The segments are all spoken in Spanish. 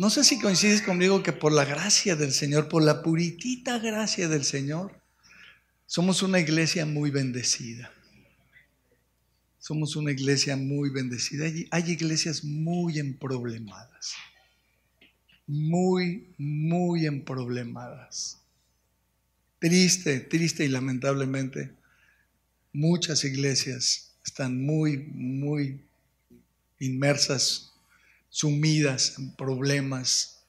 no sé si coincides conmigo que por la gracia del Señor, por la puritita gracia del Señor, somos una iglesia muy bendecida. Somos una iglesia muy bendecida. Hay iglesias muy emproblemadas. Muy, muy emproblemadas. Triste y lamentablemente, muchas iglesias están muy, muy inmersas, sumidas en problemas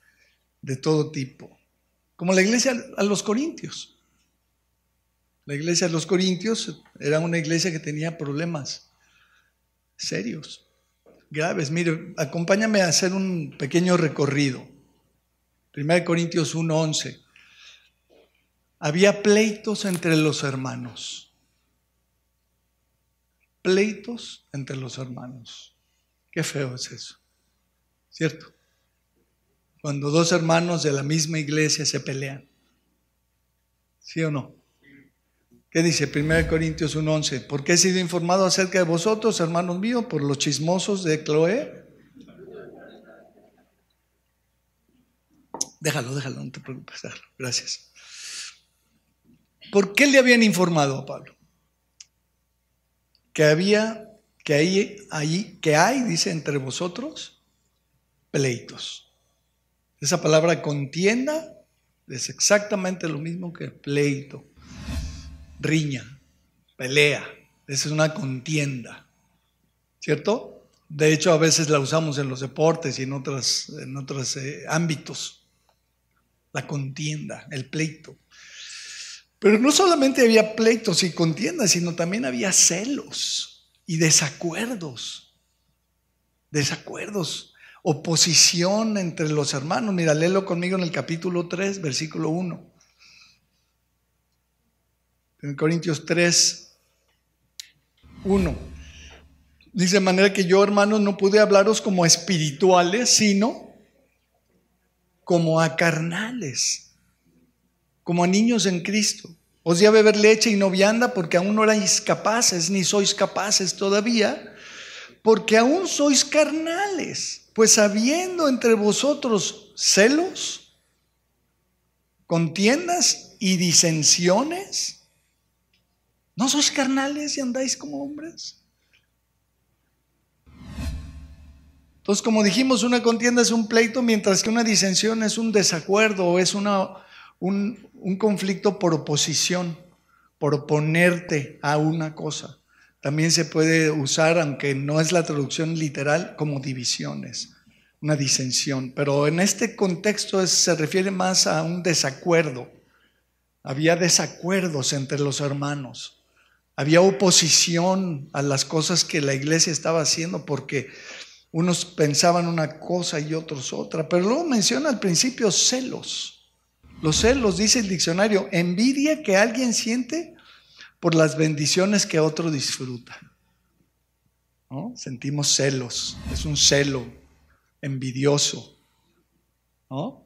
de todo tipo. Como la iglesia a los Corintios. La iglesia de los Corintios era una iglesia que tenía problemas serios, graves. Mire, acompáñame a hacer un pequeño recorrido. 1 Corintios 1:11. Había pleitos entre los hermanos. Pleitos entre los hermanos. Qué feo es eso, ¿cierto? Cuando dos hermanos de la misma iglesia se pelean. ¿Sí o no? ¿Qué dice 1 Corintios 1:11? Porque he sido informado acerca de vosotros, hermanos míos, por los chismosos de Cloé. Déjalo, no te preocupes, déjalo. Gracias. ¿Por qué le habían informado a Pablo? Que hay, dice, entre vosotros pleitos. Esa palabra contienda es exactamente lo mismo que pleito. Riña, pelea, esa es una contienda, ¿cierto? De hecho, a veces la usamos en los deportes y en otros ámbitos. La contienda, el pleito. Pero no solamente había pleitos y contiendas, sino también había celos y desacuerdos, oposición entre los hermanos. Mira, léelo conmigo en el capítulo 3, versículo 1. En Corintios 3, 1. Dice, de manera que yo, hermanos, no pude hablaros como a espirituales, sino como a carnales, como a niños en Cristo. Os di a beber leche y no vianda, porque aún no erais capaces, ni sois capaces todavía, porque aún sois carnales. Pues habiendo entre vosotros celos, contiendas y disensiones, ¿no sois carnales y andáis como hombres? Entonces, como dijimos, una contienda es un pleito, mientras que una disensión es un desacuerdo o es un conflicto por oposición, por oponerte a una cosa. También se puede usar, aunque no es la traducción literal, como divisiones, una disensión. Pero en este contexto se refiere más a un desacuerdo. Había desacuerdos entre los hermanos. Había oposición a las cosas que la iglesia estaba haciendo porque unos pensaban una cosa y otros otra. Pero luego menciona al principio celos. Los celos, dice el diccionario, envidia que alguien siente por las bendiciones que otro disfruta. ¿No? Sentimos celos, es un celo envidioso. ¿No?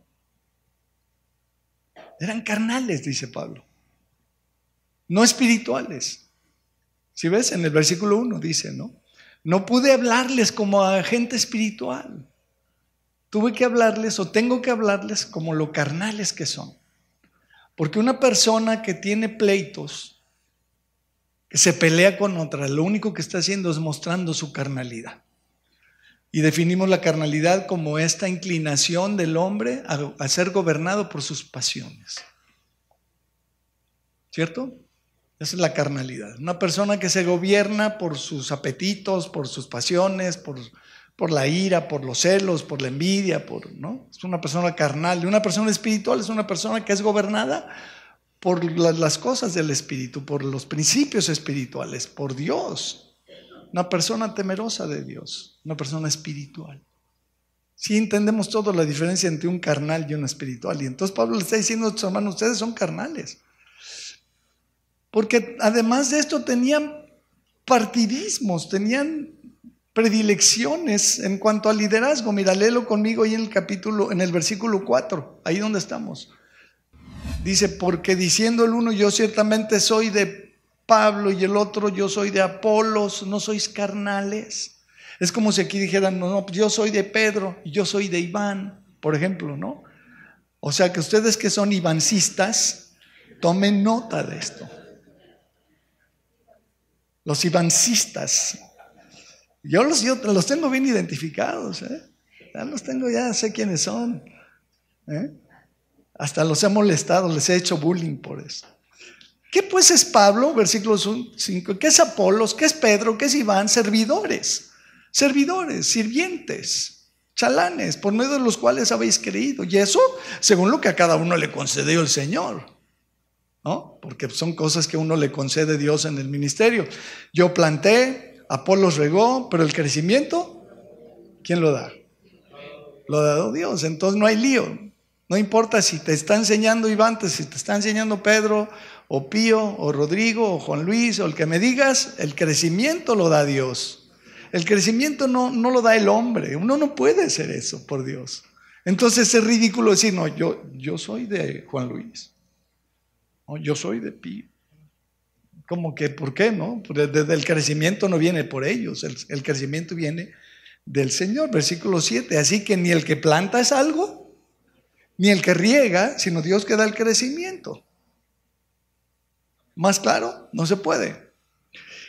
Eran carnales, dice Pablo, no espirituales. Si ves, en el versículo 1 dice, ¿no? No pude hablarles como a gente espiritual. Tuve que hablarles o tengo que hablarles como lo carnales que son. Porque una persona que tiene pleitos, que se pelea con otra, lo único que está haciendo es mostrando su carnalidad. Y definimos la carnalidad como esta inclinación del hombre a ser gobernado por sus pasiones. ¿Cierto? Esa es la carnalidad. Una persona que se gobierna por sus apetitos, por sus pasiones, por la ira, por los celos, por la envidia, ¿no? Es una persona carnal. Y una persona espiritual es una persona que es gobernada por las cosas del espíritu, por los principios espirituales, por Dios. Una persona temerosa de Dios, una persona espiritual. Sí entendemos todo la diferencia entre un carnal y un espiritual. Y entonces Pablo le está diciendo a sus hermanos, ustedes son carnales. Porque además de esto tenían partidismos, tenían predilecciones en cuanto al liderazgo. Mira, léelo conmigo ahí en el versículo 4, ahí donde estamos. Dice, porque diciendo el uno, yo ciertamente soy de Pablo, y el otro, yo soy de Apolos, ¿no sois carnales? Es como si aquí dijeran, no, yo soy de Pedro y yo soy de Iván. por ejemplo, ¿no? O sea que ustedes que son ivancistas, tomen nota de esto. Los ivancistas. Yo los tengo bien identificados, ¿eh? Ya los tengo, ya sé quiénes son, ¿eh? Hasta los he molestado, les he hecho bullying por eso. ¿Qué pues es Pablo? Versículo 5. ¿Qué es Apolos? ¿Qué es Pedro? ¿Qué es Iván? Servidores, sirvientes, chalanes, por medio de los cuales habéis creído. Y eso según lo que a cada uno le concedió el Señor, ¿no? Porque son cosas que uno le concede Dios en el ministerio. Yo planté, Apolos regó, pero el crecimiento, ¿quién lo da? Lo ha dado Dios. Entonces no hay lío. No importa si te está enseñando Iván, si te está enseñando Pedro, o Pío, o Rodrigo, o Juan Luis, o el que me digas, el crecimiento lo da Dios. El crecimiento no lo da el hombre. Uno no puede hacer eso por Dios. Entonces es ridículo decir, no, yo soy de Juan Luis. No, yo soy de Pío. Como que, ¿por qué no? Desde el crecimiento no viene por ellos. El crecimiento viene del Señor. Versículo 7. Así que ni el que planta es algo, ni el que riega, sino Dios que da el crecimiento. ¿Más claro? No se puede.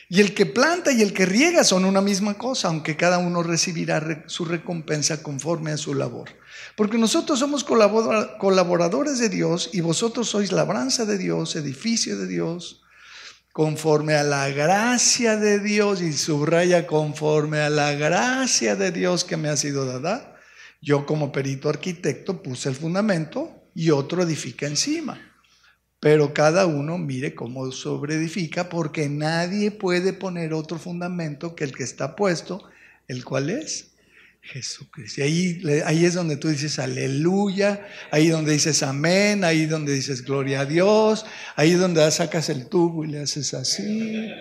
Y el que planta y el que riega son una misma cosa, aunque cada uno recibirá su recompensa conforme a su labor. Porque nosotros somos colaboradores de Dios y vosotros sois labranza de Dios, edificio de Dios, conforme a la gracia de Dios, y subraya conforme a la gracia de Dios que me ha sido dada. Yo como perito arquitecto puse el fundamento y otro edifica encima. Pero cada uno mire cómo sobreedifica, porque nadie puede poner otro fundamento que el que está puesto, el cual es Jesucristo. Y ahí es donde tú dices aleluya, ahí donde dices amén, ahí donde dices gloria a Dios, ahí donde sacas el tubo y le haces así.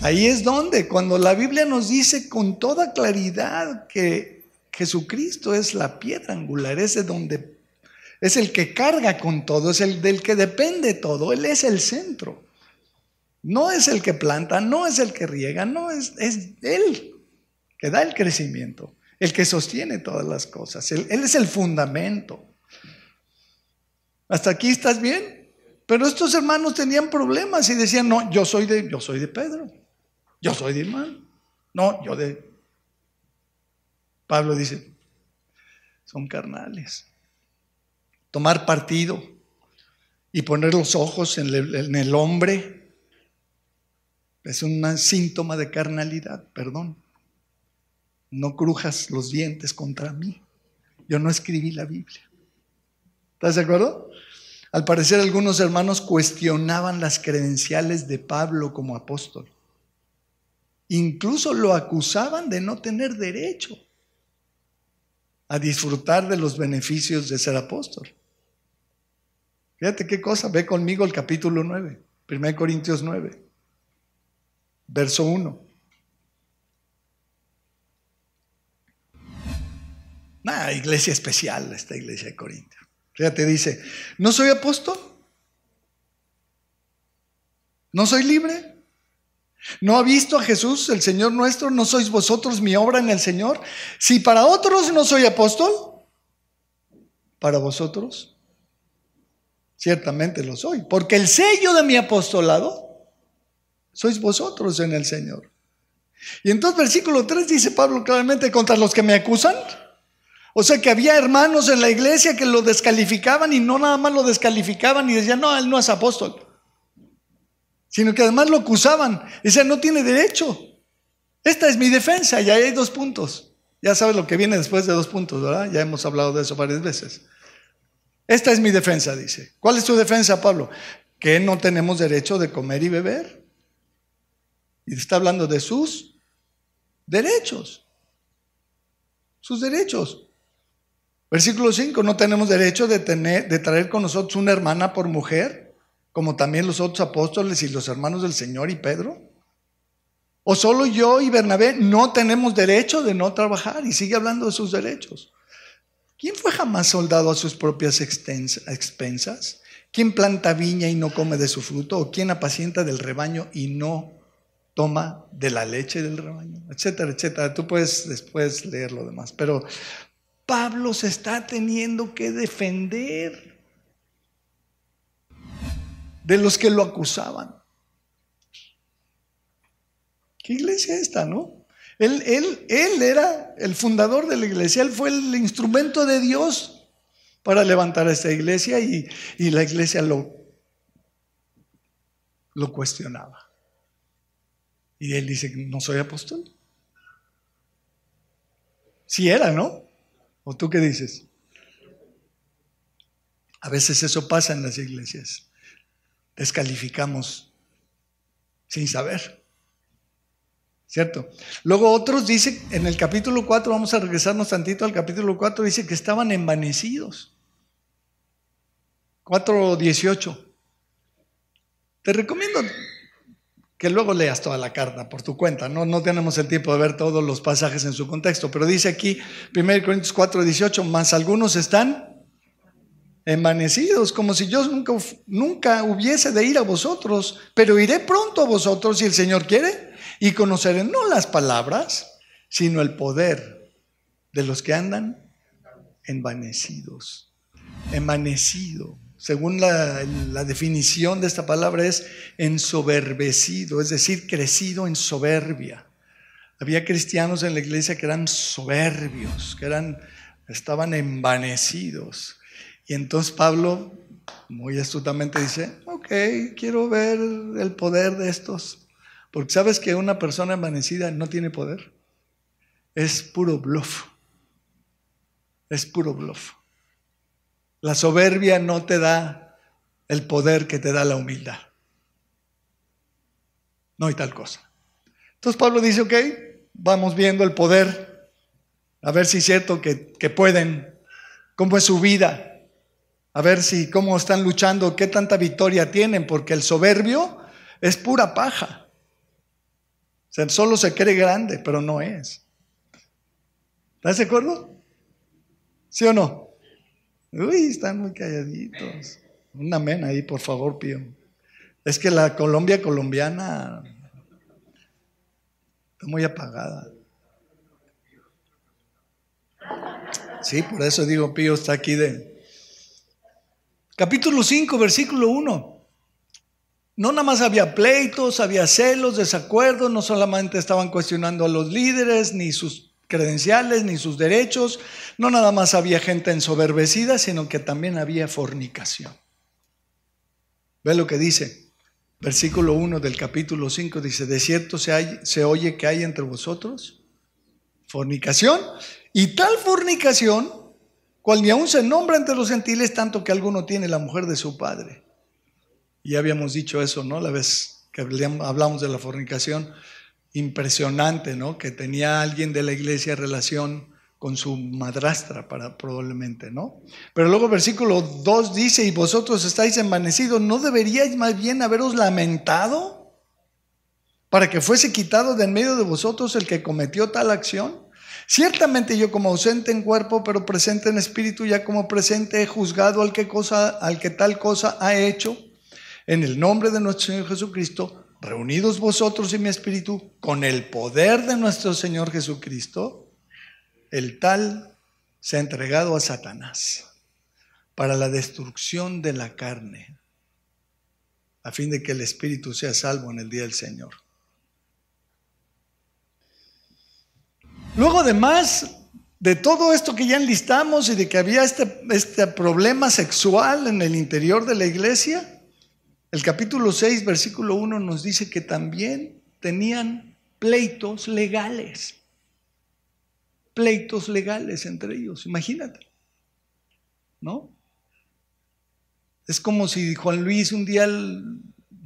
Ahí es donde, cuando la Biblia nos dice con toda claridad que Jesucristo es la piedra angular, es de donde es el que carga con todo, es el del que depende todo. Él es el centro. No es el que planta, no es el que riega, no es Él que da el crecimiento, el que sostiene todas las cosas. Él es el fundamento. ¿Hasta aquí estás bien? Pero estos hermanos tenían problemas y decían, no, yo soy de Pedro, yo soy de Iván, no, yo de... Pablo dice, son carnales. Tomar partido y poner los ojos en el hombre es un síntoma de carnalidad. Perdón, no crujas los dientes contra mí. Yo no escribí la Biblia. ¿Estás de acuerdo? Al parecer algunos hermanos cuestionaban las credenciales de Pablo como apóstol. Incluso lo acusaban de no tener derecho a disfrutar de los beneficios de ser apóstol. Fíjate qué cosa, ve conmigo el capítulo 9, 1 Corintios 9, verso 1. Iglesia especial esta iglesia de Corintios. Fíjate, dice, ¿no soy apóstol? ¿No soy libre? ¿No ha visto a Jesús, el Señor nuestro? ¿No sois vosotros mi obra en el Señor? Si para otros no soy apóstol, para vosotros ciertamente lo soy, porque el sello de mi apostolado sois vosotros en el Señor. Y entonces versículo 3 dice Pablo claramente, contra los que me acusan. O sea que había hermanos en la iglesia que lo descalificaban, y no nada más lo descalificaban y decían, no, él no es apóstol, sino que además lo acusaban. Decían, no tiene derecho. Esta es mi defensa. Y ahí hay 2 puntos. Ya sabes lo que viene después de 2 puntos, ¿verdad? Ya hemos hablado de eso varias veces. Esta es mi defensa, dice. ¿Cuál es tu defensa, Pablo? Que no tenemos derecho de comer y beber. Y está hablando de sus derechos. Sus derechos. Versículo 5, no tenemos derecho de traer con nosotros una hermana por mujer, como también los otros apóstoles y los hermanos del Señor y Pedro. O solo yo y Bernabé no tenemos derecho de no trabajar, y sigue hablando de sus derechos. ¿Quién fue jamás soldado a sus propias expensas? ¿Quién planta viña y no come de su fruto? ¿O quién apacienta del rebaño y no toma de la leche del rebaño? Etcétera, etcétera. Tú puedes después leer lo demás. Pero Pablo se está teniendo que defender de los que lo acusaban. ¿Qué iglesia esta, no? Él era el fundador de la iglesia, él fue el instrumento de Dios para levantar a esta iglesia y la iglesia lo cuestionaba. Y él dice, no soy apóstol. Sí era, ¿no? ¿O tú qué dices? A veces eso pasa en las iglesias. Descalificamos sin saber. ¿Cierto? Luego otros dicen, en el capítulo 4, vamos a regresarnos tantito al capítulo 4, dice que estaban envanecidos. 4:18. Te recomiendo que luego leas toda la carta por tu cuenta. No tenemos el tiempo de ver todos los pasajes en su contexto, pero dice aquí, 1 Corintios 4:18, mas algunos están envanecidos, como si yo nunca hubiese de ir a vosotros, pero iré pronto a vosotros si el Señor quiere, y conoceré no las palabras, sino el poder de los que andan envanecidos. Envanecido, según la definición de esta palabra, es ensoberbecido, es decir, crecido en soberbia. Había cristianos en la iglesia que eran soberbios, estaban envanecidos. Y entonces Pablo muy astutamente dice, ok, quiero ver el poder de estos. Porque sabes que una persona envanecida no tiene poder. Es puro bluff. Es puro bluff. La soberbia no te da el poder que te da la humildad. No hay tal cosa. Entonces Pablo dice, ok, vamos viendo el poder. A ver si es cierto que pueden. Cómo es su vida. A ver cómo están luchando, qué tanta victoria tienen. Porque el soberbio es pura paja. O sea, solo se cree grande, pero no es. ¿Estás de acuerdo? ¿Sí o no? Uy, están muy calladitos. Un amén ahí, por favor, Pío. Es que la Colombia colombiana está muy apagada. Sí, por eso digo, Pío está aquí Capítulo 5, versículo 1. No nada más había pleitos, había celos, desacuerdos, no solamente estaban cuestionando a los líderes, ni sus credenciales, ni sus derechos, no nada más había gente ensoberbecida, sino que también había fornicación. Ve lo que dice, versículo 1 del capítulo 5, dice, de cierto se oye que hay entre vosotros fornicación, y tal fornicación, cual ni aún se nombra entre los gentiles, tanto que alguno tiene la mujer de su padre. Y habíamos dicho eso, ¿no? La vez que hablamos de la fornicación, impresionante, ¿no? Que tenía alguien de la iglesia relación con su madrastra, probablemente, ¿no? Pero luego versículo 2 dice, y vosotros estáis envanecidos, ¿no deberíais más bien haberos lamentado para que fuese quitado de en medio de vosotros el que cometió tal acción? Ciertamente yo como ausente en cuerpo, pero presente en espíritu, ya como presente he juzgado al que tal cosa ha hecho. En el nombre de nuestro Señor Jesucristo, reunidos vosotros y mi espíritu, con el poder de nuestro Señor Jesucristo, el tal se ha entregado a Satanás para la destrucción de la carne, a fin de que el espíritu sea salvo en el día del Señor. Luego, además de todo esto que ya enlistamos y de que había este problema sexual en el interior de la iglesia, el capítulo 6, versículo 1 nos dice que también tenían pleitos legales. Pleitos legales entre ellos, imagínate, ¿no? Es como si Juan Luis un día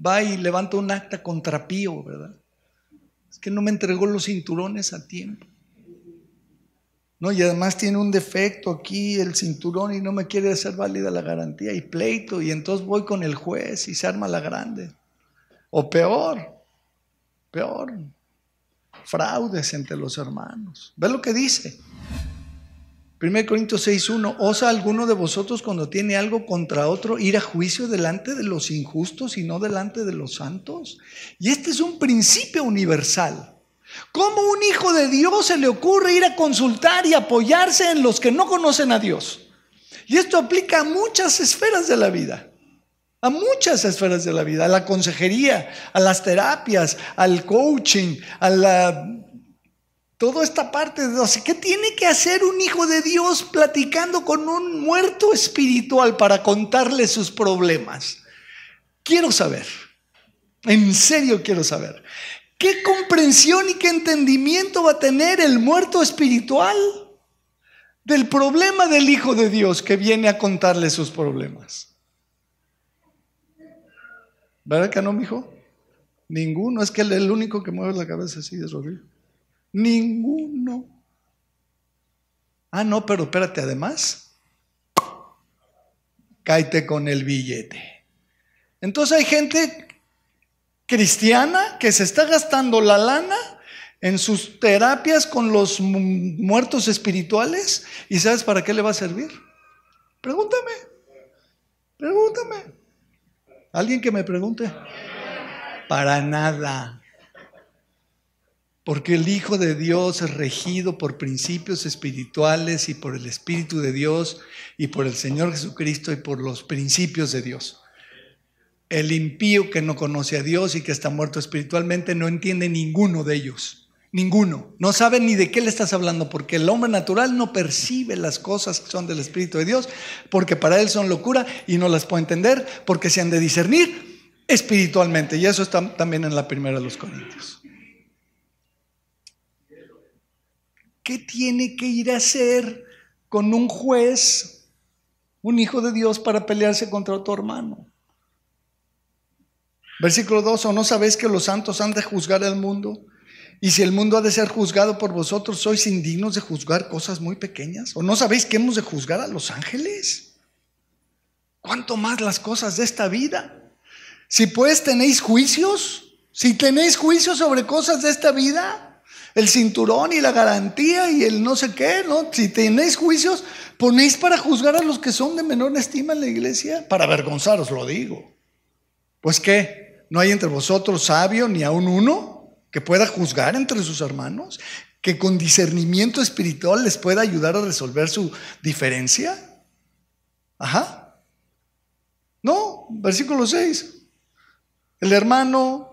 va y levanta un acta contra Pío, ¿verdad? Es que no me entregó los cinturones a tiempo. No, y además tiene un defecto aquí el cinturón y no me quiere hacer válida la garantía y pleito, y entonces voy con el juez y se arma la grande. O peor, fraudes entre los hermanos. ¿Ve lo que dice? 1 Corintios 6:1, ¿osa alguno de vosotros cuando tiene algo contra otro ir a juicio delante de los injustos y no delante de los santos? Y este es un principio universal. ¿Cómo un hijo de Dios se le ocurre ir a consultar y apoyarse en los que no conocen a Dios? Y esto aplica a muchas esferas de la vida. A muchas esferas de la vida. A la consejería, a las terapias, al coaching, toda esta parte de Dios. ¿Qué tiene que hacer un hijo de Dios platicando con un muerto espiritual para contarle sus problemas? Quiero saber. En serio quiero saber. ¿Qué comprensión y qué entendimiento va a tener el muerto espiritual del problema del Hijo de Dios que viene a contarle sus problemas? ¿Verdad que no, mijo? Ninguno. Es que el único que mueve la cabeza así es Rodrigo. Ninguno. Ah, no, pero espérate, además, cáete con el billete. Entonces hay gente cristiana que se está gastando la lana en sus terapias con los muertos espirituales. ¿Y sabes para qué le va a servir? Pregúntame. ¿Alguien que me pregunte? Para nada. Porque el Hijo de Dios es regido por principios espirituales y por el Espíritu de Dios y por el Señor Jesucristo y por los principios de Dios. El impío que no conoce a Dios y que está muerto espiritualmente no entiende ninguno de ellos. Ninguno. No sabe ni de qué le estás hablando, porque el hombre natural no percibe las cosas que son del Espíritu de Dios, porque para él son locura y no las puede entender, porque se han de discernir espiritualmente. Y eso está también en la primera de los Corintios. ¿Qué tiene que ir a hacer con un juez, un hijo de Dios, para pelearse contra tu hermano? Versículo 2, ¿o no sabéis que los santos han de juzgar al mundo? Y si el mundo ha de ser juzgado por vosotros, ¿sois indignos de juzgar cosas muy pequeñas? ¿O no sabéis que hemos de juzgar a los ángeles? ¿Cuánto más las cosas de esta vida? Si pues tenéis juicios, si tenéis juicios sobre cosas de esta vida, el cinturón y la garantía y el no sé qué, ¿no? Si tenéis juicios, ponéis para juzgar a los que son de menor estima en la iglesia. Para avergonzaros lo digo. Pues ¿qué? ¿No hay entre vosotros sabio ni aun uno que pueda juzgar entre sus hermanos? ¿Que con discernimiento espiritual les pueda ayudar a resolver su diferencia? Ajá. No, versículo 6. El hermano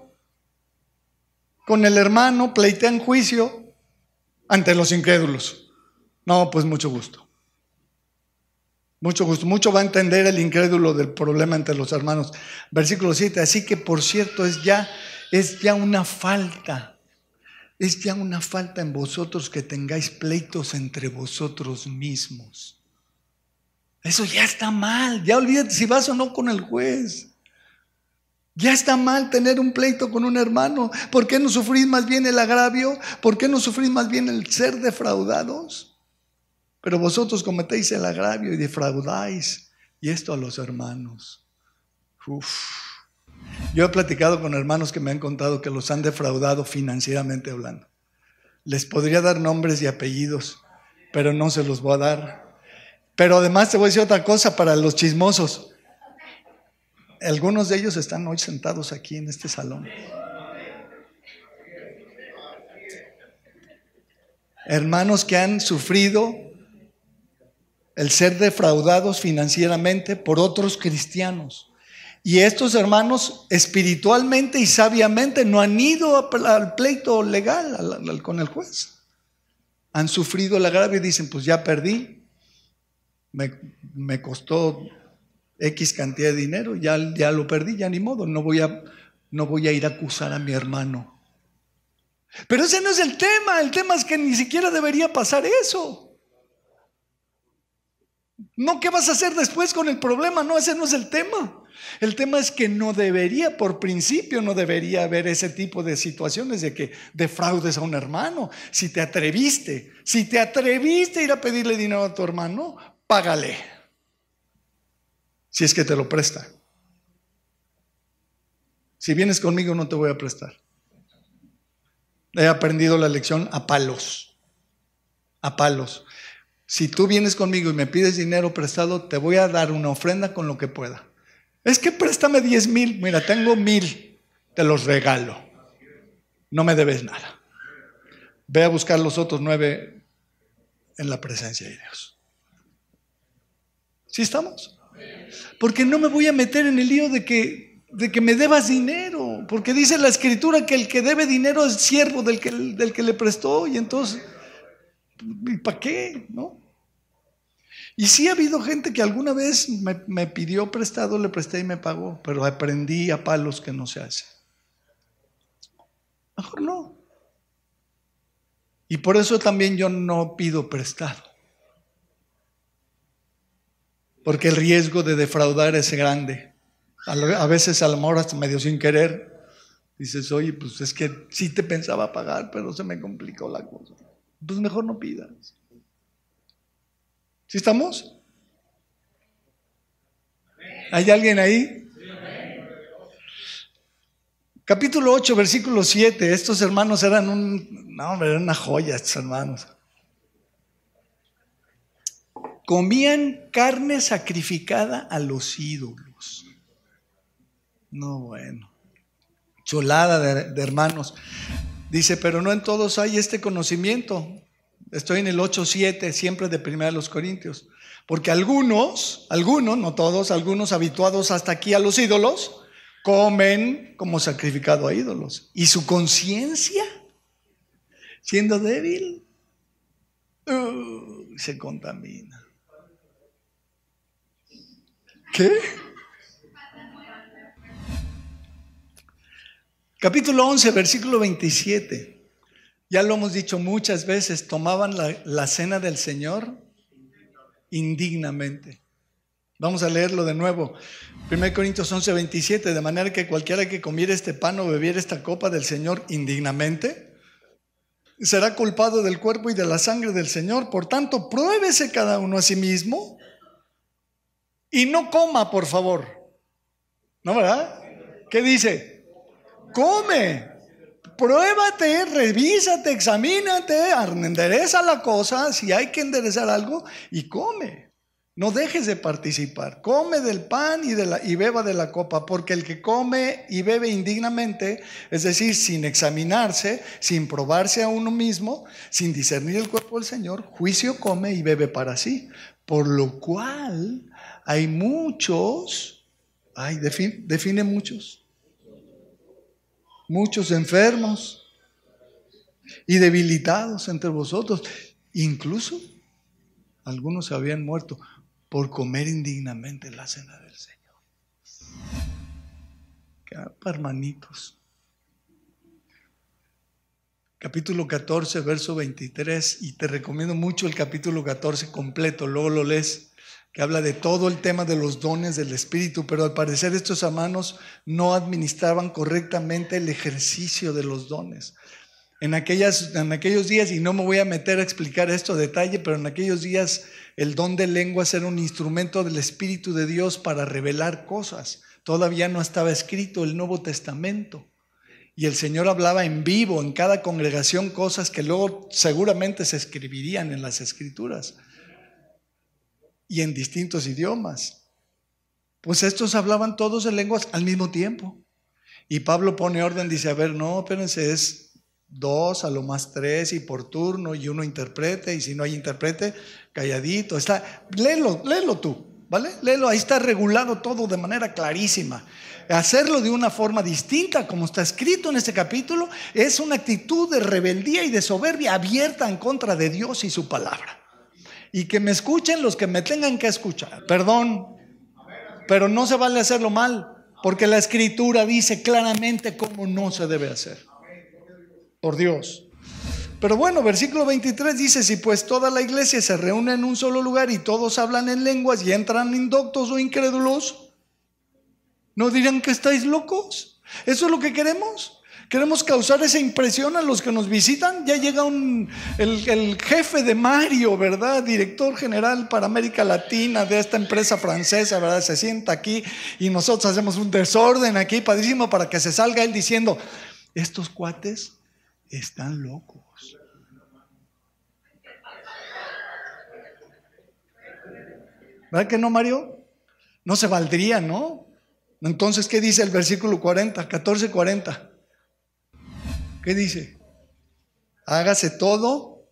con el hermano pleitea en juicio ante los incrédulos. No, pues mucho gusto. Mucho gusto, mucho va a entender el incrédulo del problema entre los hermanos. Versículo 7, así que por cierto es ya una falta en vosotros que tengáis pleitos entre vosotros mismos. Eso ya está mal, ya olvídate si vas o no con el juez. Ya está mal tener un pleito con un hermano. ¿Por qué no sufrís más bien el agravio? ¿Por qué no sufrís más bien el ser defraudados? Pero vosotros cometéis el agravio y defraudáis, y esto a los hermanos. Yo he platicado con hermanos que me han contado que los han defraudado financieramente hablando. Les podría dar nombres y apellidos, pero no se los voy a dar. Pero además te voy a decir otra cosa para los chismosos. Algunos de ellos están hoy sentados aquí en este salón. Hermanos que han sufrido el ser defraudados financieramente por otros cristianos. Y estos hermanos espiritualmente y sabiamente no han ido al pleito legal con el juez. Han sufrido el agravio y dicen, pues ya perdí, me costó X cantidad de dinero, ya lo perdí, ya ni modo, no voy a ir a acusar a mi hermano. Pero ese no es el tema es que ni siquiera debería pasar eso. No, ¿qué vas a hacer después con el problema? No, ese no es el tema. El tema es que por principio no debería haber ese tipo de situaciones de que defraudes a un hermano. Si te atreviste a ir a pedirle dinero a tu hermano, págale. Si es que te lo presta. Si vienes conmigo no te voy a prestar. He aprendido la lección a palos. A palos. Si tú vienes conmigo y me pides dinero prestado, te voy a dar una ofrenda con lo que pueda. Es que préstame 10,000. Mira, tengo 1,000. Te los regalo. No me debes nada. Ve a buscar los otros 9 en la presencia de Dios. ¿Sí estamos? Porque no me voy a meter en el lío de que me debas dinero, porque dice la Escritura que el que debe dinero es siervo del que le prestó, y entonces, ¿y para qué? ¿No? Y sí ha habido gente que alguna vez me pidió prestado, le presté y me pagó, pero aprendí a palos que no se hace. Mejor no. Y por eso también yo no pido prestado, porque el riesgo de defraudar es grande. A veces a lo mejor hasta medio sin querer dices, oye, pues es que sí te pensaba pagar, pero se me complicó la cosa. Pues mejor no pidas. ¿Sí estamos? ¿Hay alguien ahí? Capítulo 8, versículo 7. Estos hermanos eran eran una joya, estos hermanos. Comían carne sacrificada a los ídolos. No, bueno. Chulada de hermanos. Dice, pero no en todos hay este conocimiento. Estoy en el 8:7, siempre de 1 Corintios. Porque algunos, no todos, algunos habituados hasta aquí a los ídolos, comen como sacrificado a ídolos. Y su conciencia, siendo débil, se contamina. ¿Qué? Capítulo 11, versículo 27. Ya lo hemos dicho muchas veces, tomaban la cena del Señor indignamente. Vamos a leerlo de nuevo. 1 Corintios 11, 27. De manera que cualquiera que comiera este pan o bebiera esta copa del Señor indignamente, será culpado del cuerpo y de la sangre del Señor. Por tanto, pruébese cada uno a sí mismo y no coma, por favor. ¿No, verdad? ¿Qué dice? Come. Pruébate, revísate, examínate, endereza la cosa, si hay que enderezar algo, y come. No dejes de participar. Come del pan y beba de la copa, porque el que come y bebe indignamente, es decir, sin examinarse, sin probarse a uno mismo, sin discernir el cuerpo del Señor, juicio come y bebe para sí. Por lo cual hay muchos, define muchos. Muchos enfermos y debilitados entre vosotros. Incluso algunos se habían muerto por comer indignamente la cena del Señor. Capa, hermanitos. Capítulo 14, verso 23. Y te recomiendo mucho el capítulo 14 completo. Luego lo lees, que habla de todo el tema de los dones del Espíritu, pero al parecer estos hermanos no administraban correctamente el ejercicio de los dones. En aquellos días, y no me voy a meter a explicar esto a detalle, pero en aquellos días el don de lenguas era un instrumento del Espíritu de Dios para revelar cosas. Todavía no estaba escrito el Nuevo Testamento. Y el Señor hablaba en vivo en cada congregación cosas que luego seguramente se escribirían en las Escrituras. Y en distintos idiomas. Pues estos hablaban todos en lenguas al mismo tiempo. Y Pablo pone orden, dice, a ver, no, espérense, es 2, a lo más 3 y por turno, y uno interprete, y si no hay intérprete, calladito. Léelo tú, ¿vale? Léelo, ahí está regulado todo de manera clarísima. Hacerlo de una forma distinta, como está escrito en este capítulo, es una actitud de rebeldía y de soberbia abierta en contra de Dios y su palabra. Y que me escuchen los que me tengan que escuchar. Perdón, pero no se vale hacerlo mal, porque la Escritura dice claramente cómo no se debe hacer. Por Dios. Pero bueno, versículo 23 dice, si pues toda la iglesia se reúne en un solo lugar y todos hablan en lenguas y entran indoctos o incrédulos, ¿no dirán que estáis locos? ¿Eso es lo que queremos? ¿Queremos causar esa impresión a los que nos visitan? Ya llega el jefe de Mario, ¿verdad? Director general para América Latina de esta empresa francesa, ¿verdad? Se sienta aquí y nosotros hacemos un desorden aquí, padrísimo, para que se salga él diciendo, estos cuates están locos. ¿Verdad que no, Mario? No se valdría, ¿no? Entonces, ¿qué dice el versículo 40, 14:40? ¿Qué dice? Hágase todo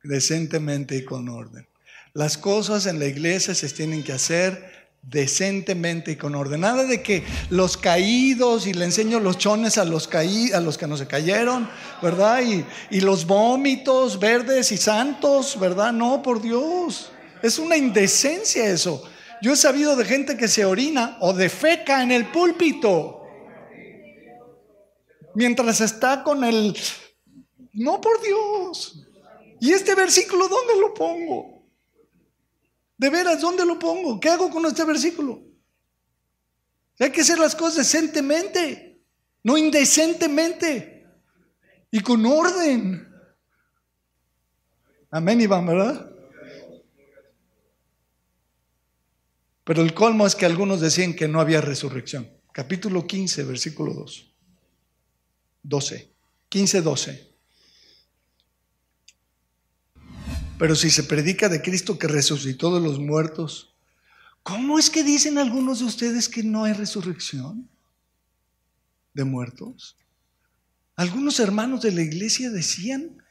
decentemente y con orden. Las cosas en la iglesia se tienen que hacer decentemente y con orden. Nada de que los caídos y le enseño los chones a los que no se cayeron, ¿verdad? Y los vómitos verdes y santos, ¿verdad? No, por Dios. Es una indecencia eso. Yo he sabido de gente que se orina o defeca en el púlpito mientras está con el... No, por Dios. ¿Y este versículo dónde lo pongo? De veras, ¿dónde lo pongo? ¿Qué hago con este versículo? Hay que hacer las cosas decentemente, no indecentemente, y con orden. Amén, Iván, ¿verdad? Pero el colmo es que algunos decían que no había resurrección. Capítulo 15, versículo 12. 15, 12. Pero si se predica de Cristo que resucitó de los muertos, ¿cómo es que dicen algunos de ustedes que no hay resurrección de muertos? Algunos hermanos de la iglesia decían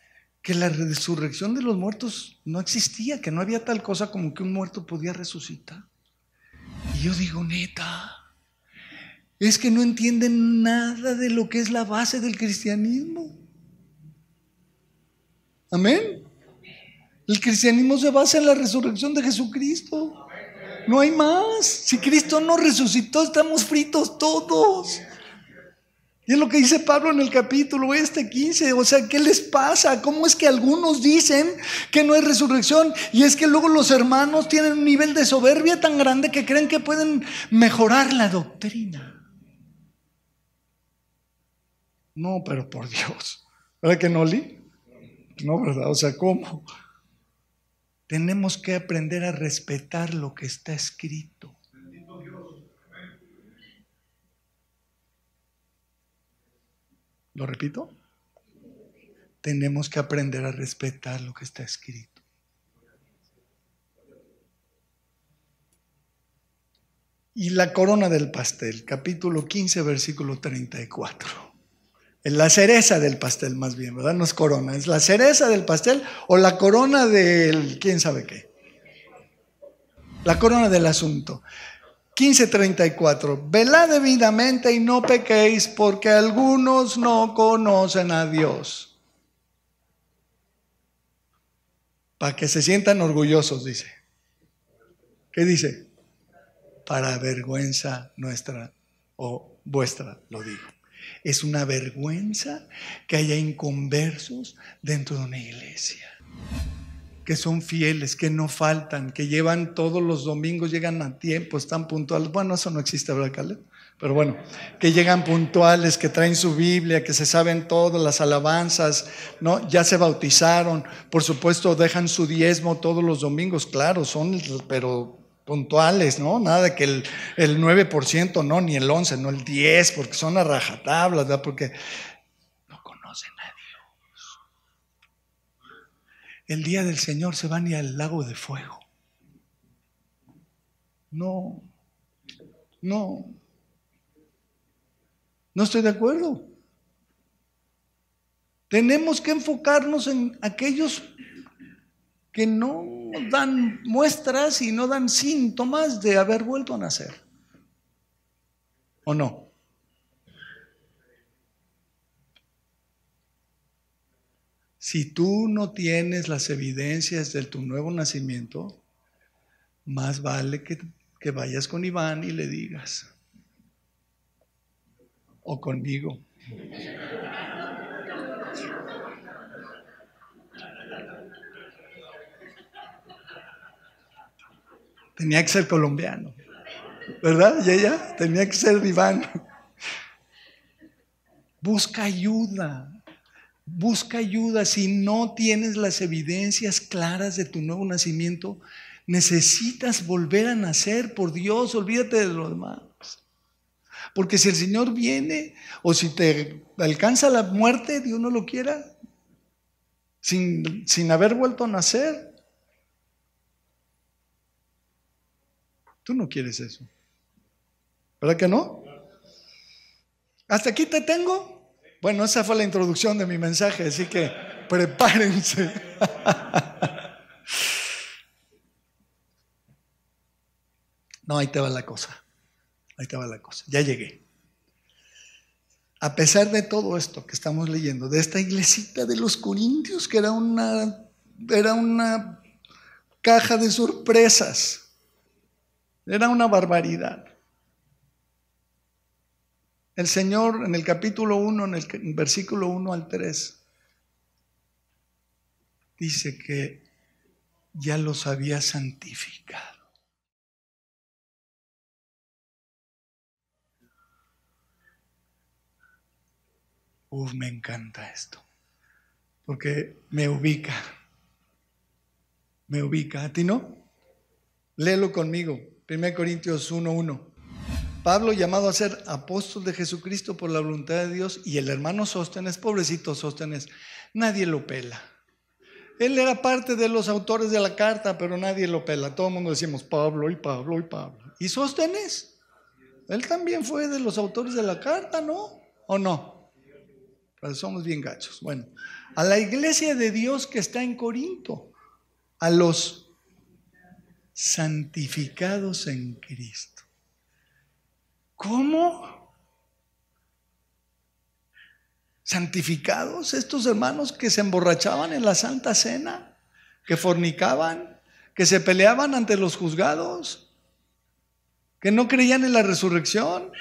que la resurrección de los muertos no existía, que no había tal cosa como que un muerto podía resucitar. Y yo digo, neta, es que no entienden nada de lo que es la base del cristianismo. Amén. El cristianismo se basa en la resurrección de Jesucristo. No hay más. Si Cristo no resucitó, estamos fritos todos. Y es lo que dice Pablo en el capítulo 15. O sea, ¿qué les pasa? ¿Cómo es que algunos dicen que no hay resurrección? Y es que luego los hermanos tienen un nivel de soberbia tan grande que creen que pueden mejorar la doctrina. No, pero por Dios. ¿Verdad que no, Lee? No, ¿verdad? O sea, ¿cómo? Tenemos que aprender a respetar lo que está escrito. ¿Lo repito? Tenemos que aprender a respetar lo que está escrito. Y la corona del pastel, capítulo 15, versículo 34. Es la cereza del pastel, más bien, ¿verdad? No es corona, es la cereza del pastel o la corona del quién sabe qué. La corona del asunto. 15:34. Velad debidamente y no pequéis, porque algunos no conocen a Dios. Para que se sientan orgullosos, dice. ¿Qué dice? Para vergüenza nuestra o vuestra, lo digo. Es una vergüenza que haya inconversos dentro de una iglesia, que son fieles, que no faltan, que llevan todos los domingos, llegan a tiempo, están puntuales. Bueno, eso no existe, ¿verdad, Caleb? Pero bueno, que llegan puntuales, que traen su Biblia, que se saben todas las alabanzas, ¿no? Ya se bautizaron, por supuesto dejan su diezmo todos los domingos, claro, son, pero puntuales, ¿no? Nada de que el 9%, no, ni el 11%, no el 10%, porque son a rajatablas, ¿verdad? Porque no conocen a Dios. El día del Señor se van y al lago de fuego. No estoy de acuerdo. Tenemos que enfocarnos en aquellos que no dan muestras y no dan síntomas de haber vuelto a nacer. ¿O no? Si tú no tienes las evidencias de tu nuevo nacimiento, más vale que vayas con Iván y le digas. O conmigo. Tenía que ser colombiano, ¿verdad? Y ella tenía que ser Iván. Busca ayuda. Busca ayuda. Si no tienes las evidencias claras de tu nuevo nacimiento, necesitas volver a nacer. Por Dios, olvídate de lo demás. Porque si el Señor viene o si te alcanza la muerte, Dios no lo quiera, sin haber vuelto a nacer, tú no quieres eso. ¿Verdad que no? ¿Hasta aquí te tengo? Bueno, esa fue la introducción de mi mensaje, así que prepárense. No, ahí te va la cosa. Ahí te va la cosa. Ya llegué. A pesar de todo esto que estamos leyendo, de esta iglesita de los Corintios, que era una caja de sorpresas, era una barbaridad. El Señor en el capítulo 1, en el versículo 1 al 3, dice que ya los había santificado. Me encanta esto, porque me ubica. ¿A ti no? Léelo conmigo, 1 Corintios 1:1. Pablo, llamado a ser apóstol de Jesucristo por la voluntad de Dios, y el hermano Sóstenes, pobrecito Sóstenes, nadie lo pela. Él era parte de los autores de la carta, pero nadie lo pela. Todo el mundo decimos Pablo y Pablo y Pablo. ¿Y Sóstenes? Él también fue de los autores de la carta, ¿no? ¿O no? Pero somos bien gachos. Bueno, a la iglesia de Dios que está en Corinto, a los santificados en Cristo. ¿Cómo? ¿Santificados? Estos hermanos que se emborrachaban en la Santa Cena, que fornicaban, que se peleaban ante los juzgados, que no creían en la resurrección.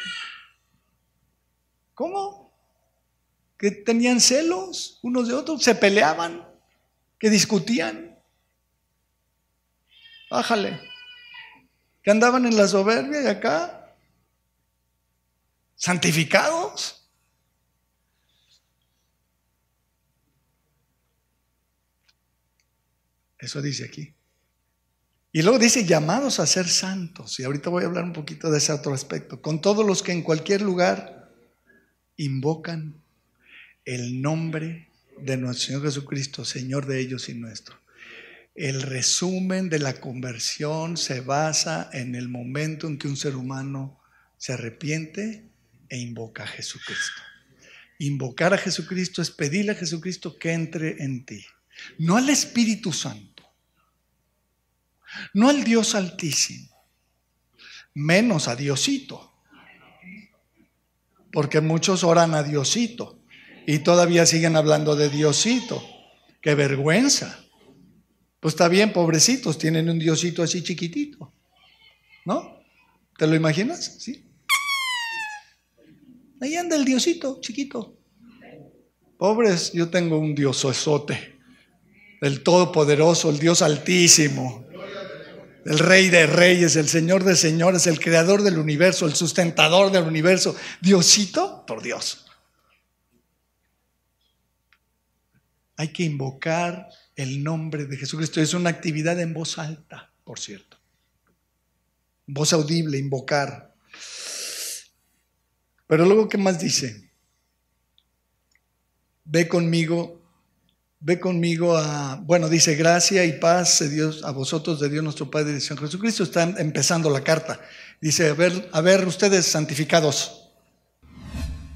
¿Cómo? Que tenían celos unos de otros, se peleaban, que discutían. Bájale. Que andaban en la soberbia y acá, santificados. Eso dice aquí. Y luego dice llamados a ser santos. Y ahorita voy a hablar un poquito de ese otro aspecto. Con todos los que en cualquier lugar invocan el nombre de nuestro Señor Jesucristo, Señor de ellos y nuestro. El resumen de la conversión se basa en el momento en que un ser humano se arrepiente e invoca a Jesucristo. Invocar a Jesucristo es pedirle a Jesucristo que entre en ti. No al Espíritu Santo, no al Dios Altísimo, menos a Diosito, porque muchos oran a Diosito y todavía siguen hablando de Diosito. ¡Qué vergüenza! Pues está bien, pobrecitos, tienen un Diosito así chiquitito, ¿no? ¿Te lo imaginas? ¿Sí? Ahí anda el Diosito chiquito. Pobres, yo tengo un Diososote, el Todopoderoso, el Dios Altísimo, el Rey de Reyes, el Señor de Señores, el Creador del universo, el sustentador del universo. Diosito, por Dios. Hay que invocar el nombre de Jesucristo. Es una actividad en voz alta, por cierto. Voz audible, invocar. Pero luego, ¿qué más dice? Ve conmigo dice, gracia y paz de Dios, a vosotros de Dios nuestro Padre y de Señor Jesucristo. Está empezando la carta. Dice, a ver ustedes santificados.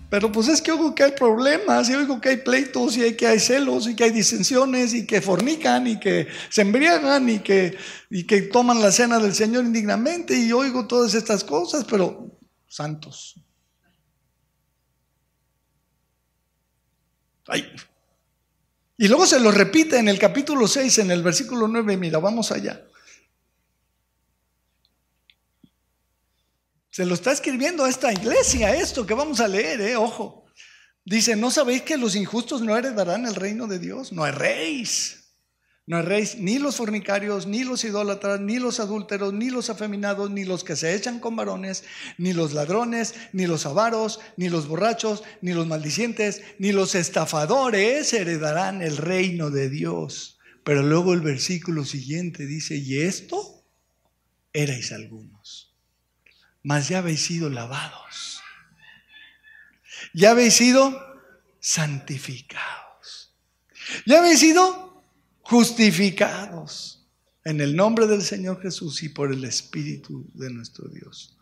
Pero pues es que oigo que hay problemas, y oigo que hay pleitos, y que hay celos, y que hay disensiones, y que fornican, y que se embriagan, y que toman la cena del Señor indignamente, y oigo todas estas cosas, pero santos. Ay. Y luego se lo repite en el capítulo 6, en el versículo 9, mira, vamos allá. Se lo está escribiendo a esta iglesia, esto que vamos a leer, ojo. Dice, ¿no sabéis que los injustos no heredarán el reino de Dios? No erréis, ni los fornicarios, ni los idólatras, ni los adúlteros, ni los afeminados, ni los que se echan con varones, ni los ladrones, ni los avaros, ni los borrachos, ni los maldicientes, ni los estafadores heredarán el reino de Dios. Pero luego el versículo siguiente dice, y esto erais algunos. Mas ya habéis sido lavados, ya habéis sido santificados, ya habéis sido justificados en el nombre del Señor Jesús y por el Espíritu de nuestro Dios.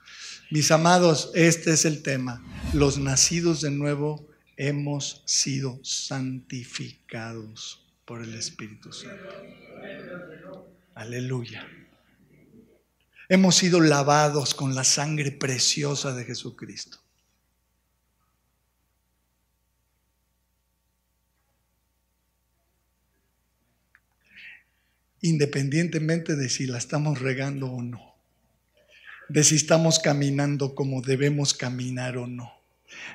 Mis amados, este es el tema. Los nacidos de nuevo hemos sido santificados por el Espíritu Santo. Aleluya. Hemos sido lavados con la sangre preciosa de Jesucristo. Independientemente de si la estamos regando o no, de si estamos caminando como debemos caminar o no,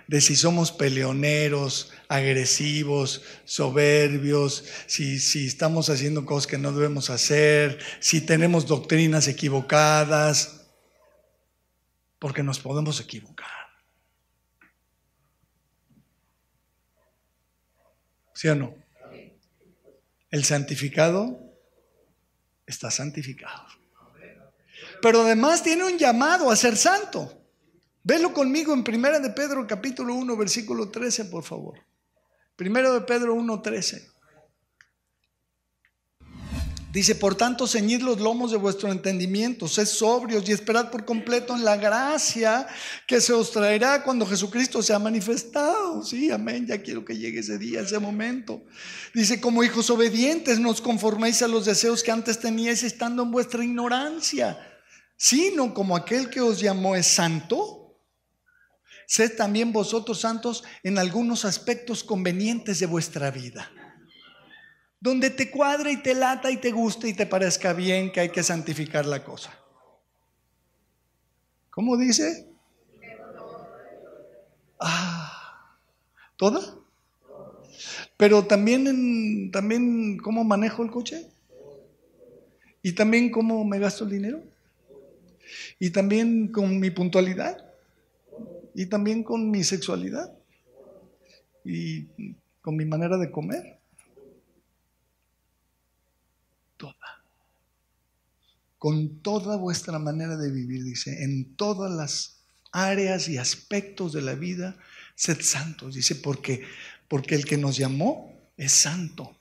de si somos peleoneros, agresivos, soberbios, si estamos haciendo cosas que no debemos hacer, si tenemos doctrinas equivocadas, porque nos podemos equivocar. ¿Sí o no? El santificado está santificado. Pero además tiene un llamado a ser santo. Velo conmigo en 1 de Pedro capítulo 1 versículo 13, por favor. 1 de Pedro 1:13. Dice: por tanto, ceñid los lomos de vuestro entendimiento, sed sobrios y esperad por completo en la gracia que se os traerá cuando Jesucristo sea manifestado. Sí, amén, ya quiero que llegue ese día, ese momento. Dice: como hijos obedientes, no os conforméis a los deseos que antes teníais estando en vuestra ignorancia, sino como aquel que os llamó es santo, sed también vosotros santos en algunos aspectos convenientes de vuestra vida. Donde te cuadre y te lata y te guste y te parezca bien que hay que santificar la cosa. ¿Cómo dice? ¿Toda? Pero también cómo manejo el coche. Y también cómo me gasto el dinero. Y también con mi puntualidad. Y también con mi sexualidad. Y con mi manera de comer. Toda. Con toda vuestra manera de vivir, dice, en todas las áreas y aspectos de la vida, sed santos, dice, porque el que nos llamó es santo.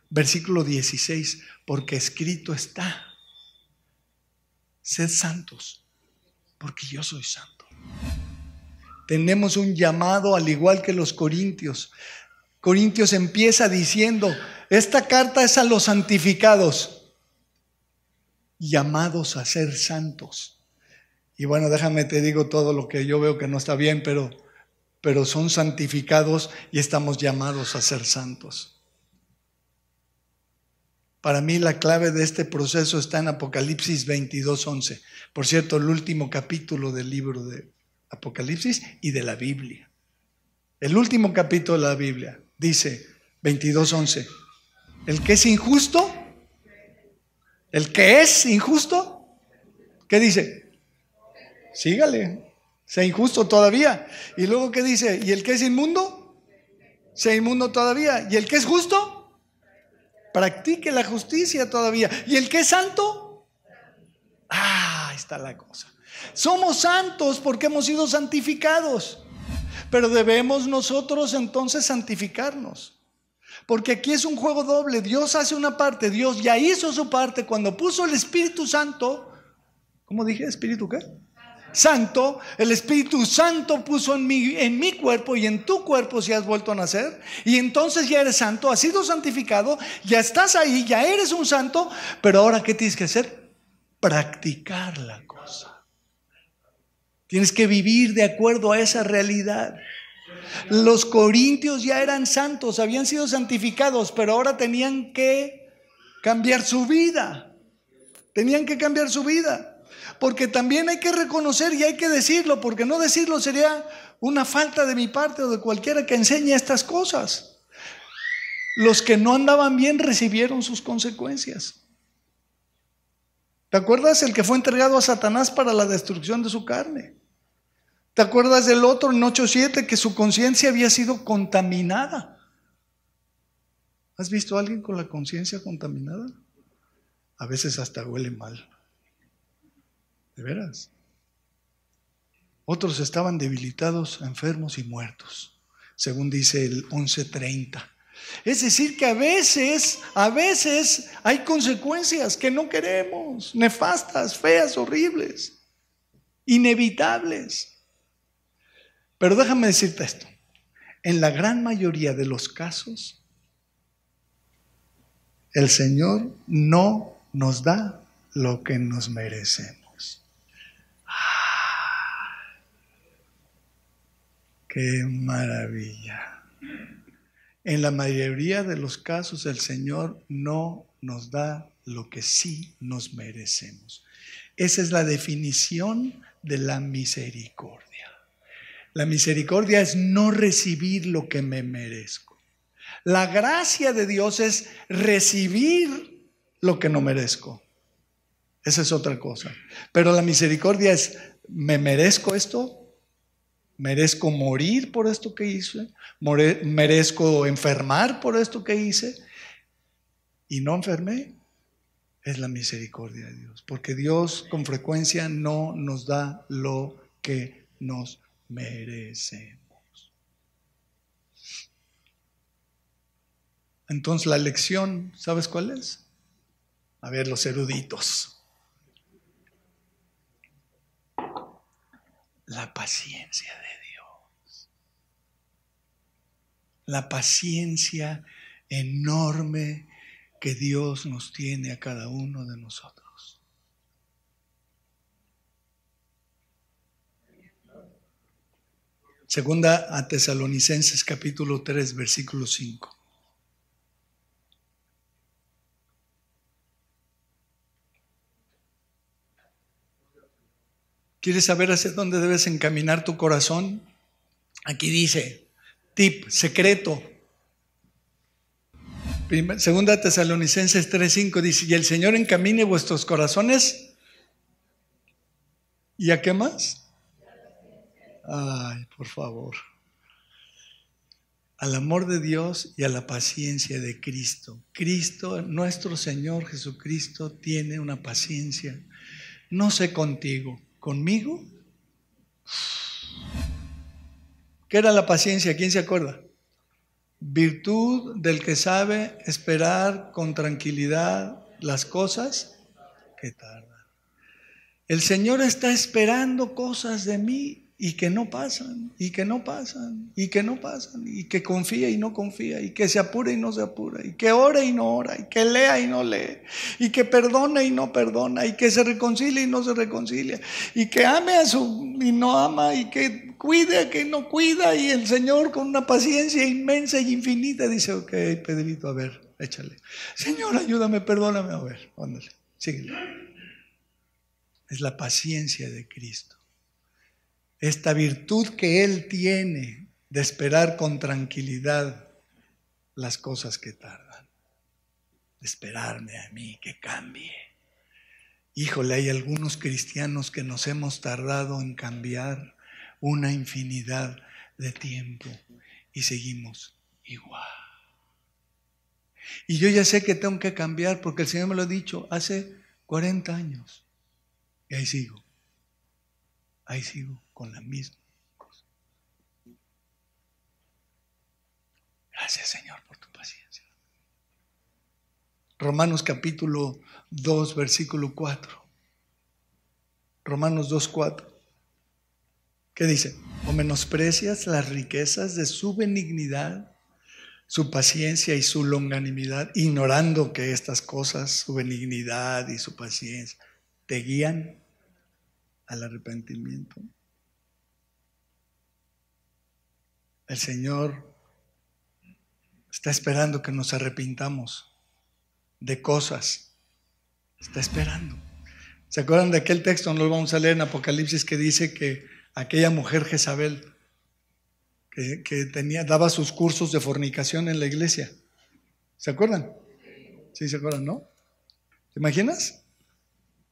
Versículo 16, porque escrito está, sed santos, porque yo soy santo. Tenemos un llamado al igual que los corintios. Corintios empieza diciendo: esta carta es a los santificados, llamados a ser santos. Y bueno, déjame te digo todo lo que yo veo que no está bien, pero son santificados y estamos llamados a ser santos. Para mí la clave de este proceso está en Apocalipsis 22:11. Por cierto, el último capítulo del libro de Apocalipsis y de la Biblia. El último capítulo de la Biblia dice 22:11. El que es injusto, ¿qué dice? Sígale, sea injusto todavía. Y luego ¿qué dice? ¿Y el que es inmundo? Sea inmundo todavía. ¿Y el que es justo? Practique la justicia todavía. ¿Y el que es santo? Ahí está la cosa. Somos santos porque hemos sido santificados. Pero debemos nosotros entonces santificarnos. Porque aquí es un juego doble. Dios hace una parte, Dios ya hizo su parte cuando puso el Espíritu Santo. ¿Cómo dije? ¿Espíritu qué? Santo. El Espíritu Santo puso en mi cuerpo y en tu cuerpo si has vuelto a nacer. Y entonces ya eres santo, has sido santificado, ya estás ahí, ya eres un santo. Pero ahora ¿qué tienes que hacer? Practicar la cosa. Tienes que vivir de acuerdo a esa realidad. Los corintios ya eran santos, habían sido santificados, pero ahora tenían que cambiar su vida. Tenían que cambiar su vida. Porque también hay que reconocer y hay que decirlo, porque no decirlo sería una falta de mi parte o de cualquiera que enseñe estas cosas. Los que no andaban bien recibieron sus consecuencias. ¿Te acuerdas? El que fue entregado a Satanás para la destrucción de su carne. ¿Te acuerdas del otro en 8:7 que su conciencia había sido contaminada? ¿Has visto a alguien con la conciencia contaminada? A veces hasta huele mal. ¿De veras? Otros estaban debilitados, enfermos y muertos, según dice el 11:30. Es decir que a veces hay consecuencias que no queremos, nefastas, feas, horribles, inevitables. Pero déjame decirte esto. En la gran mayoría de los casos, el Señor no nos da lo que nos merecemos. ¡Qué maravilla! En la mayoría de los casos, el Señor no nos da lo que sí nos merecemos. Esa es la definición de la misericordia. La misericordia es no recibir lo que me merezco. La gracia de Dios es recibir lo que no merezco. Esa es otra cosa. Pero la misericordia es, ¿me merezco esto? ¿Merezco morir por esto que hice? ¿Merezco enfermar por esto que hice? ¿Y no enfermé? Es la misericordia de Dios. Porque Dios con frecuencia no nos da lo que nos merecemos. Entonces la lección, ¿sabes cuál es? A ver, los eruditos. La paciencia de Dios. La paciencia enorme que Dios nos tiene a cada uno de nosotros. Segunda a Tesalonicenses capítulo 3, versículo 5. ¿Quieres saber hacia dónde debes encaminar tu corazón? Aquí dice, tip, secreto. Segunda Tesalonicenses 3:5 dice, y el Señor encamine vuestros corazones. ¿Y a qué más? Ay, por favor. Al amor de Dios y a la paciencia de Cristo. Cristo, nuestro Señor Jesucristo, tiene una paciencia. No sé contigo, conmigo. ¿Qué era la paciencia? ¿Quién se acuerda? Virtud del que sabe esperar con tranquilidad las cosas que tardan. El Señor está esperando cosas de mí y que no pasan, y que no pasan, y que no pasan, y que confía y no confía, y que se apura y no se apura, y que ora y no ora, y que lea y no lee, y que perdona y no perdona, y que se reconcilia y no se reconcilia, y que ame a su y no ama, y que cuide a que no cuida, y el Señor con una paciencia inmensa y infinita dice, ok, Pedrito, a ver, échale. Señor, ayúdame, perdóname, a ver, ándale, síguele. Es la paciencia de Cristo. Esta virtud que Él tiene de esperar con tranquilidad las cosas que tardan. De esperarme a mí que cambie. Híjole, hay algunos cristianos que nos hemos tardado en cambiar una infinidad de tiempo y seguimos igual. Y yo ya sé que tengo que cambiar porque el Señor me lo ha dicho hace 40 años. Y ahí sigo con la misma cosa. Gracias, Señor, por tu paciencia. Romanos capítulo 2, versículo 4. Romanos 2:4. ¿Qué dice? ¿O menosprecias las riquezas de su benignidad, su paciencia y su longanimidad, ignorando que estas cosas, su benignidad y su paciencia, te guían al arrepentimiento? El Señor está esperando que nos arrepintamos de cosas. Está esperando. ¿Se acuerdan de aquel texto? No lo vamos a leer en Apocalipsis, que dice que aquella mujer Jezabel que daba sus cursos de fornicación en la iglesia. ¿Se acuerdan? Sí, se acuerdan, ¿no? ¿Te imaginas?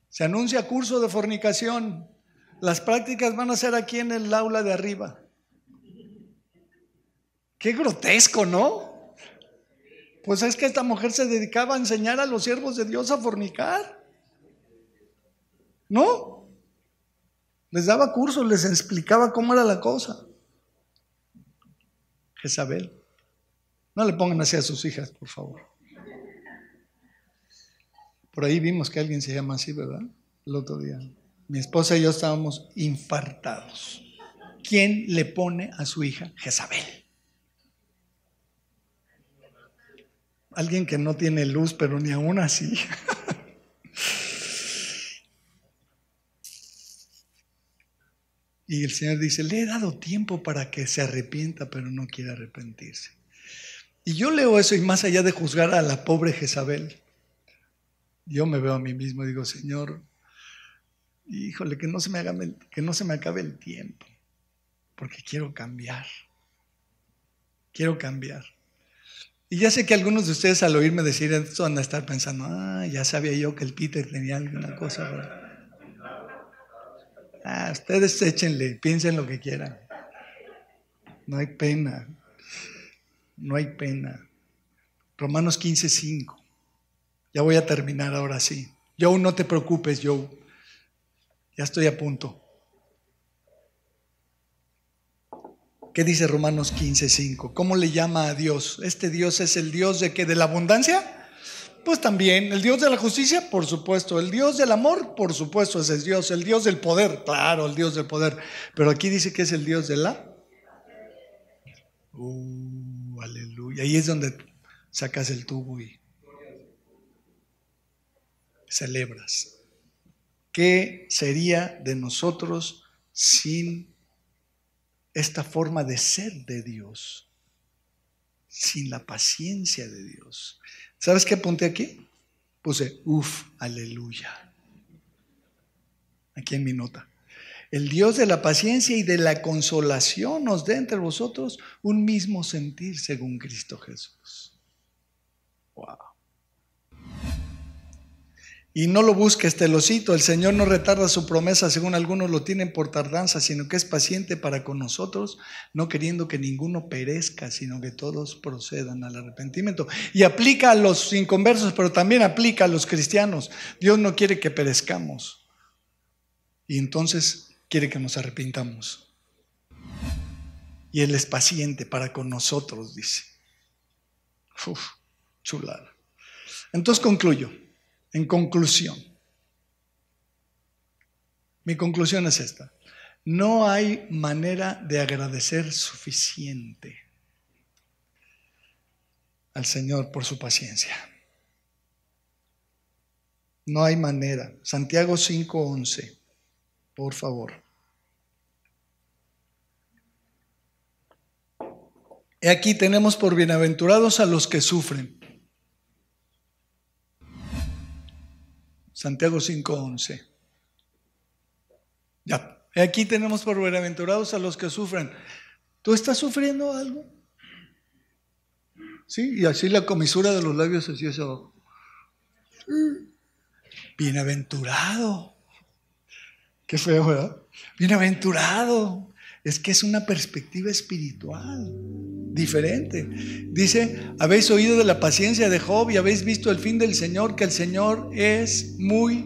Se anuncia curso de fornicación. Las prácticas van a ser aquí en el aula de arriba. Qué grotesco, ¿no? Pues es que esta mujer se dedicaba a enseñar a los siervos de Dios a fornicar, ¿no? Les daba cursos, les explicaba cómo era la cosa. Jezabel. No le pongan así a sus hijas, por favor. Por ahí vimos que alguien se llama así, ¿verdad? El otro día. Mi esposa y yo estábamos infartados. ¿Quién le pone a su hija Jezabel? Alguien que no tiene luz, pero ni aún así. Y el Señor dice, le he dado tiempo para que se arrepienta, pero no quiere arrepentirse. Y yo leo eso y más allá de juzgar a la pobre Jezabel, yo me veo a mí mismo y digo, Señor, híjole, que no se me acabe el tiempo, porque quiero cambiar. Quiero cambiar. Y ya sé que algunos de ustedes al oírme decir esto van a estar pensando, ya sabía yo que el Peter tenía alguna cosa, ¿verdad? Ustedes échenle, piensen lo que quieran. No hay pena. No hay pena. Romanos 15:5. Ya voy a terminar ahora sí. Joe, no te preocupes, Joe. Ya estoy a punto. ¿Qué dice Romanos 15:5? ¿Cómo le llama a Dios? ¿Este Dios es el Dios de qué? ¿De la abundancia? Pues también. ¿El Dios de la justicia? Por supuesto. ¿El Dios del amor? Por supuesto, ese es Dios. ¿El Dios del poder? Claro, el Dios del poder. Pero aquí dice que es el Dios de la... aleluya. Ahí es donde sacas el tubo y celebras. ¿Qué sería de nosotros sin esta forma de ser de Dios? Sin la paciencia de Dios. ¿Sabes qué apunté aquí? Puse, aleluya. Aquí en mi nota. El Dios de la paciencia y de la consolación nos dé entre vosotros un mismo sentir según Cristo Jesús. Wow. Y no lo busques, te lo cito, el Señor no retarda su promesa, según algunos lo tienen por tardanza, sino que es paciente para con nosotros, no queriendo que ninguno perezca, sino que todos procedan al arrepentimiento. Y aplica a los inconversos, pero también aplica a los cristianos. Dios no quiere que perezcamos. Y entonces quiere que nos arrepintamos. Y Él es paciente para con nosotros, dice. Chulada. Entonces concluyo. En conclusión, mi conclusión es esta: no hay manera de agradecer suficiente al Señor por su paciencia. No hay manera. Santiago 5:11, por favor. He aquí tenemos por bienaventurados a los que sufren. Santiago 5:11. Ya, aquí tenemos por bienaventurados a los que sufren. ¿Tú estás sufriendo algo? Sí, y así la comisura de los labios así hacia abajo. Bienaventurado. Qué feo, ¿verdad? Bienaventurado. Es que es una perspectiva espiritual diferente. Dice, habéis oído de la paciencia de Job y habéis visto el fin del Señor, que el Señor es muy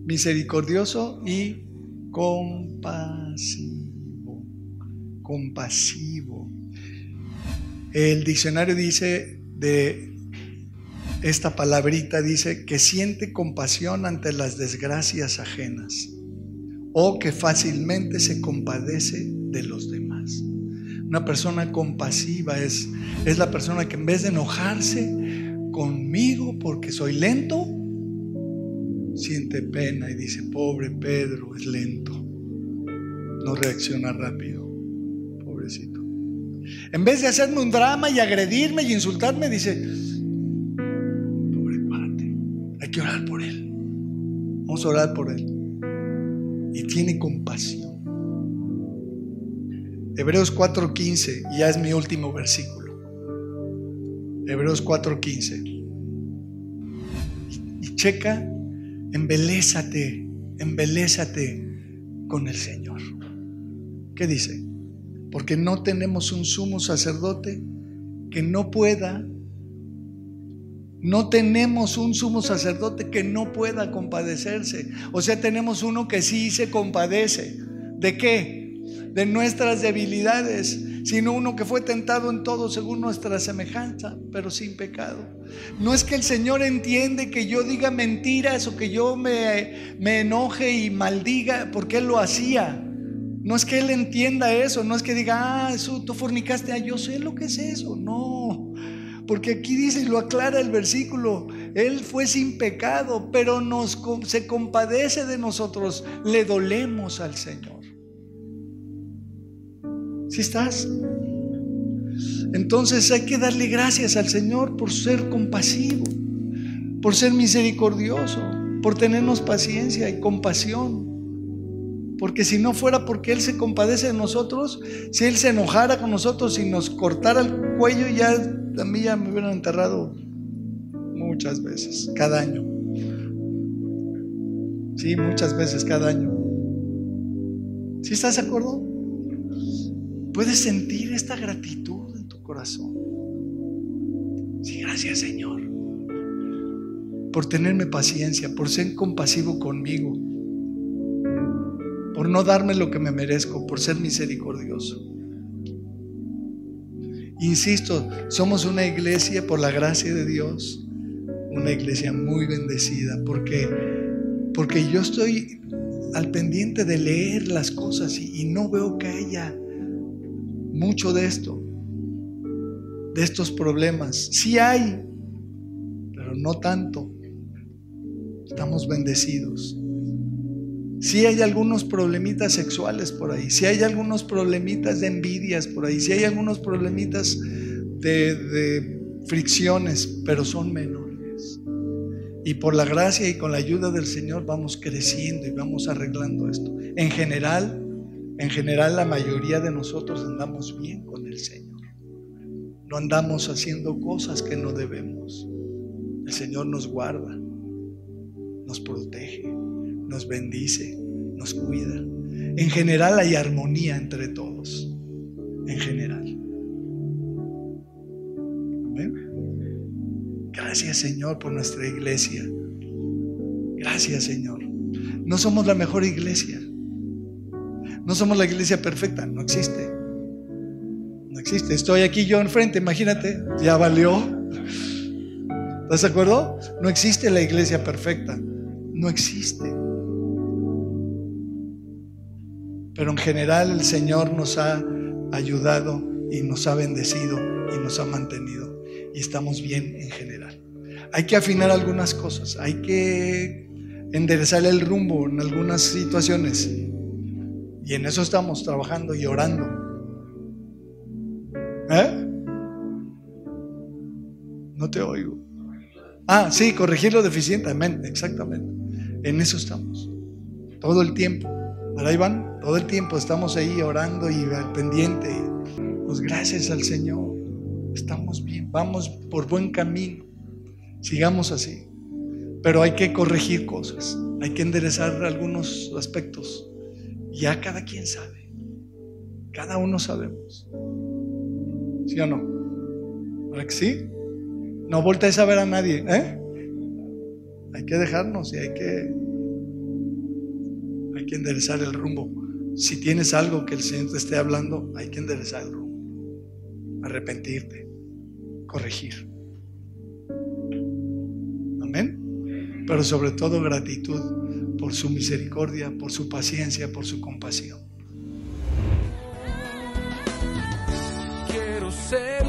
misericordioso y compasivo. El diccionario dice de esta palabrita, dice que siente compasión ante las desgracias ajenas o que fácilmente se compadece de los demás. Una persona compasiva es la persona que en vez de enojarse conmigo porque soy lento, siente pena y dice, pobre Pedro, es lento, no reacciona rápido, pobrecito. En vez de hacerme un drama y agredirme y insultarme, dice, pobre cuate, hay que orar por él, vamos a orar por él. Y tiene compasión. Hebreos 4:15, ya es mi último versículo. Hebreos 4:15. Y checa, embelézate con el Señor. ¿Qué dice? Porque no tenemos un sumo sacerdote que no pueda. No tenemos un sumo sacerdote que no pueda compadecerse. O sea, tenemos uno que sí se compadece. ¿De qué? De nuestras debilidades, sino uno que fue tentado en todo según nuestra semejanza, pero sin pecado. No es que el Señor entiende que yo diga mentiras o que yo me enoje y maldiga, porque Él lo hacía. No es que Él entienda eso, no es que diga, eso, tú fornicaste, yo sé lo que es eso. No, Porque aquí dice y lo aclara el versículo: Él fue sin pecado, pero se compadece de nosotros, le dolemos al Señor. ¿Sí estás? Entonces hay que darle gracias al Señor por ser compasivo, por ser misericordioso, por tenernos paciencia y compasión. Porque si no fuera porque Él se compadece de nosotros, si Él se enojara con nosotros y nos cortara el cuello, ya a mí ya me hubieran enterrado muchas veces, cada año. Sí, muchas veces cada año. ¿Sí estás de acuerdo? Puedes sentir esta gratitud en tu corazón. Sí, gracias, Señor, por tenerme paciencia, por ser compasivo conmigo, por no darme lo que me merezco, por ser misericordioso. Insisto, somos una iglesia, por la gracia de Dios, una iglesia muy bendecida, porque yo estoy al pendiente de leer las cosas y no veo que haya mucho de esto, de estos problemas. Sí hay, pero no tanto. Estamos bendecidos. Sí hay algunos problemitas sexuales por ahí, sí hay algunos problemitas de envidias por ahí, sí hay algunos problemitas de fricciones, pero son menores. Y por la gracia y con la ayuda del Señor vamos creciendo y vamos arreglando esto. En general, la mayoría de nosotros andamos bien con el Señor. No andamos haciendo cosas que no debemos. El Señor nos guarda, nos protege, nos bendice, nos cuida. En general hay armonía entre todos. En general. Amén. Gracias, Señor, por nuestra iglesia. Gracias, Señor. No somos la mejor iglesia. No somos la iglesia perfecta. No existe. No existe. Estoy aquí yo enfrente, imagínate. Ya valió. ¿Estás de acuerdo? No existe la iglesia perfecta. No existe. Pero en general el Señor nos ha ayudado y nos ha bendecido y nos ha mantenido. Y estamos bien en general. Hay que afinar algunas cosas. Hay que enderezar el rumbo en algunas situaciones. Y en eso estamos trabajando y orando. No te oigo. Sí, corregir lo deficiente. Amén, exactamente. En eso estamos. Todo el tiempo. ¿Para ahí van? Todo el tiempo estamos ahí orando y al pendiente. Pues gracias al Señor. Estamos bien. Vamos por buen camino. Sigamos así. Pero hay que corregir cosas. Hay que enderezar algunos aspectos. Ya cada quien sabe. Cada uno sabemos. ¿Sí o no? ¿Verdad que sí? No voltees a ver a nadie. Hay que dejarnos y hay que enderezar el rumbo. Si tienes algo que el Señor te esté hablando, hay que enderezar el rumbo. Arrepentirte. Corregir. Amén. Pero sobre todo gratitud por su misericordia, por su paciencia, por su compasión. Quiero ser